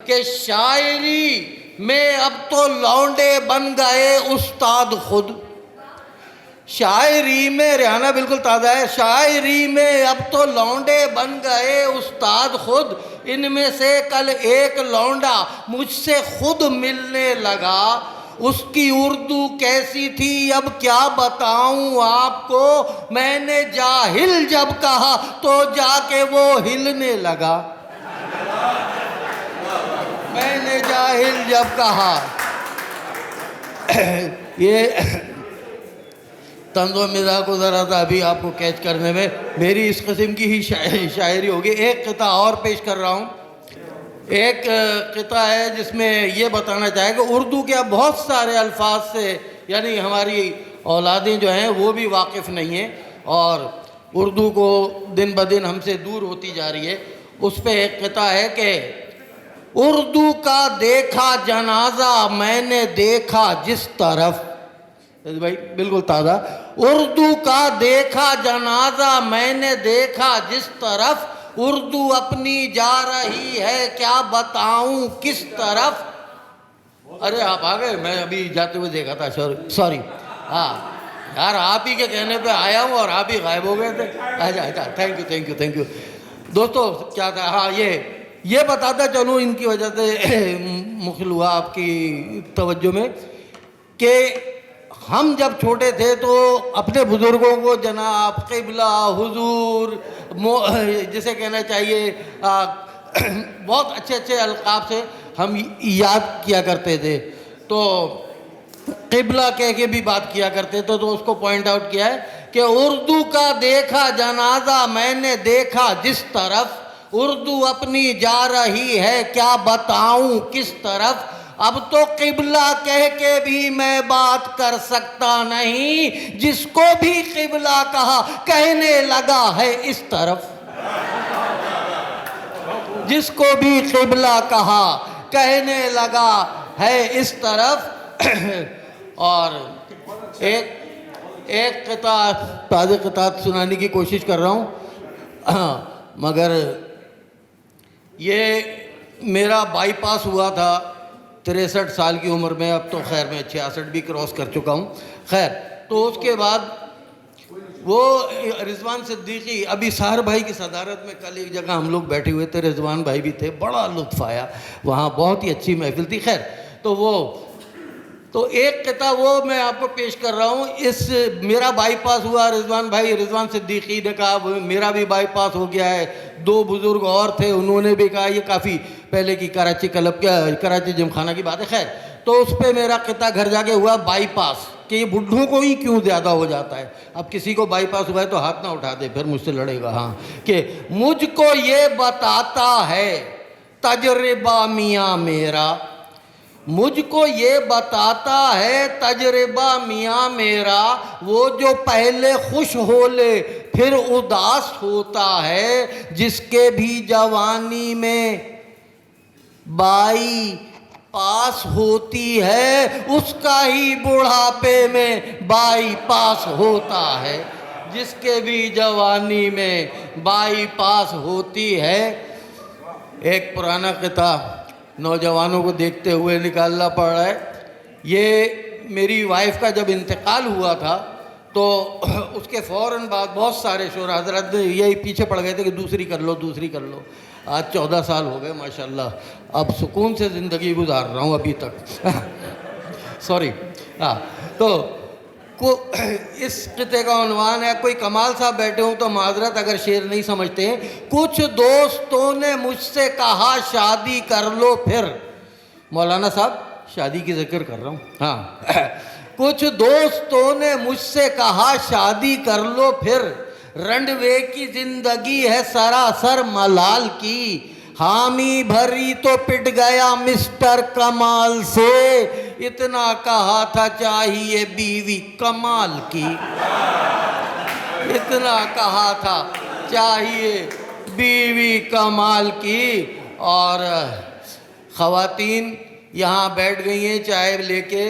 कि शायरी में अब तो लौंडे बन गए उस्ताद खुद। शायरी में रिहाना बिल्कुल ताज़ा है। शायरी में अब तो लौंडे बन गए उस्ताद खुद। इनमें से कल एक लौंडा मुझसे खुद मिलने लगा। उसकी उर्दू कैसी थी अब क्या बताऊं आपको। मैंने जाहिल जब कहा तो जाके वो हिलने लगा। मैंने जाहिल जब कहा। ये तंज़ो मिज़ाह को ज़रा सा अभी आपको कैच करने में मेरी इस किस्म की ही शायरी होगी। एक किता और पेश कर रहा हूँ। एक किता है जिसमें ये बताना चाहेगा उर्दू के अब बहुत सारे अल्फाज से यानी हमारी औलादें जो हैं वो भी वाकिफ़ नहीं हैं और उर्दू को दिन ब दिन हमसे दूर होती जा रही है। उस पर एक किता है कि उर्दू का देखा जनाजा मैंने देखा जिस तरफ। भाई बिल्कुल ताज़ा। उर्दू का देखा जनाजा मैंने देखा जिस तरफ। उर्दू अपनी जा रही है क्या बताऊं किस तरफ। अरे आप आ गए, मैं अभी जाते हुए देखा था। सॉरी। हाँ यार, आप ही के कहने पे आया हूँ और आप ही गायब हो गए थे। अच्छा अच्छा, थैंक यू दोस्तों। क्या था, हाँ ये बताता चलूँ, इनकी वजह से मुखिल हुआ आपकी तवज्जो में कि हम जब छोटे थे तो अपने बुज़ुर्गों को जनाब, क़िबला, हुजूर, जिसे कहना चाहिए बहुत अच्छे अच्छे अलक़ाब से हम याद किया करते थे। तो क़िबला कह के भी बात किया करते थे। तो उसको पॉइंट आउट किया है कि उर्दू का देखा जनाजा मैंने देखा जिस तरफ। उर्दू अपनी जा रही है क्या बताऊं किस तरफ। अब तो क़िबला कह के भी मैं बात कर सकता नहीं। जिसको भी क़िबला कहा कहने लगा है इस तरफ। जिसको भी क़िबला कहा कहने लगा है इस तरफ। और एक क़ितात ताज़ा क़ितात सुनाने की कोशिश कर रहा हूँ। मगर ये मेरा बाईपास हुआ था 63 साल की उम्र में। अब तो खैर मैं 66 भी क्रॉस कर चुका हूँ। खैर, तो उसके बाद वो रिजवान सिद्दीकी, अभी साहर भाई की सदारत में कल एक जगह हम लोग बैठे हुए थे, रिजवान भाई भी थे, बड़ा लुत्फ़ आया वहाँ, बहुत ही अच्छी महफिल थी। खैर, तो एक किता वो मैं आपको पेश कर रहा हूँ। इस मेरा बाईपास हुआ, रिजवान सिद्दीकी ने कहा मेरा भी बाईपास हो गया है। दो बुज़ुर्ग और थे, उन्होंने भी कहा, ये काफ़ी पहले की कराची जिमखाना की बात है। खैर, तो उस पर मेरा किता घर जाके हुआ बाईपास कि ये बुढ़ों को ही क्यों ज़्यादा हो जाता है। अब किसी को बाईपास हुआ है तो हाथ ना उठा दे, फिर मुझसे लड़ेगा। हाँ, कि मुझको ये बताता है तजर्बा मियाँ मेरा। मुझको ये बताता है तजर्बा मियाँ मेरा। वो जो पहले खुश हो ले फिर उदास होता है। जिसके भी जवानी में बाई पास होती है उसका ही बुढ़ापे में बाई पास होता है। जिसके भी जवानी में बाई पास होती है। एक पुराना किताब नौजवानों को देखते हुए निकालना पड़ रहा है। ये मेरी वाइफ का जब इंतकाल हुआ था तो उसके फ़ौरन बाद बहुत सारे शोर हज़रत यही पीछे पड़ गए थे कि दूसरी कर लो। आज 14 साल हो गए माशाल्लाह, अब सुकून से ज़िंदगी गुजार रहा हूँ अभी तक। सॉरी। हाँ, तो इस किते का उन्वान है, कोई कमाल साहब बैठे हों तो माजरत अगर शेर नहीं समझते हैं। कुछ दोस्तों ने मुझसे कहा शादी कर लो फिर। मौलाना साहब शादी की जिक्र कर रहा हूँ। हाँ, कुछ दोस्तों ने मुझसे कहा शादी कर लो फिर। रंडवे की जिंदगी है सरासर मलाल की। हामी भरी तो पिट गया मिस्टर कमाल से। इतना कहा था चाहिए बीवी कमाल की। इतना कहा था चाहिए बीवी कमाल की। और ख़वातीन यहाँ बैठ गई हैं चाय लेके।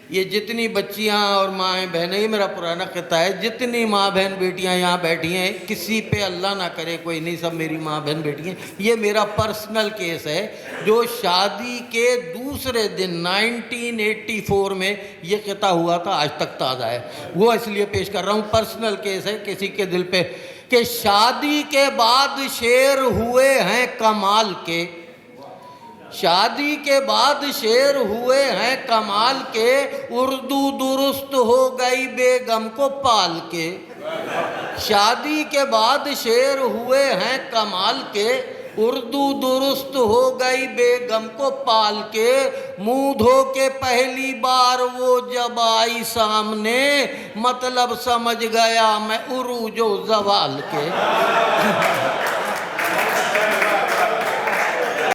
ये जितनी बच्चियां और माएँ बहनें, ये मेरा पुराना किस्सा है, जितनी माँ बहन बेटियां यहाँ बैठी हैं, किसी पे अल्लाह ना करे कोई नहीं, सब मेरी माँ बहन बेटी हैं। ये मेरा पर्सनल केस है जो शादी के दूसरे दिन 1984 में ये किस्सा हुआ था, आज तक ताज़ा है। वो इसलिए पेश कर रहा हूँ, पर्सनल केस है किसी के दिल पे, कि शादी के बाद शेर हुए हैं कमाल के, शादी के बाद शेर हुए हैं कमाल के, उर्दू दुरुस्त हो गई बेगम को पाल के। शादी के बाद शेर हुए हैं कमाल के, उर्दू दुरुस्त हो गई बेगम को पाल के। मुंह धो के पहली बार वो जब आई सामने, मतलब समझ गया मैं उरूजो जवाल के।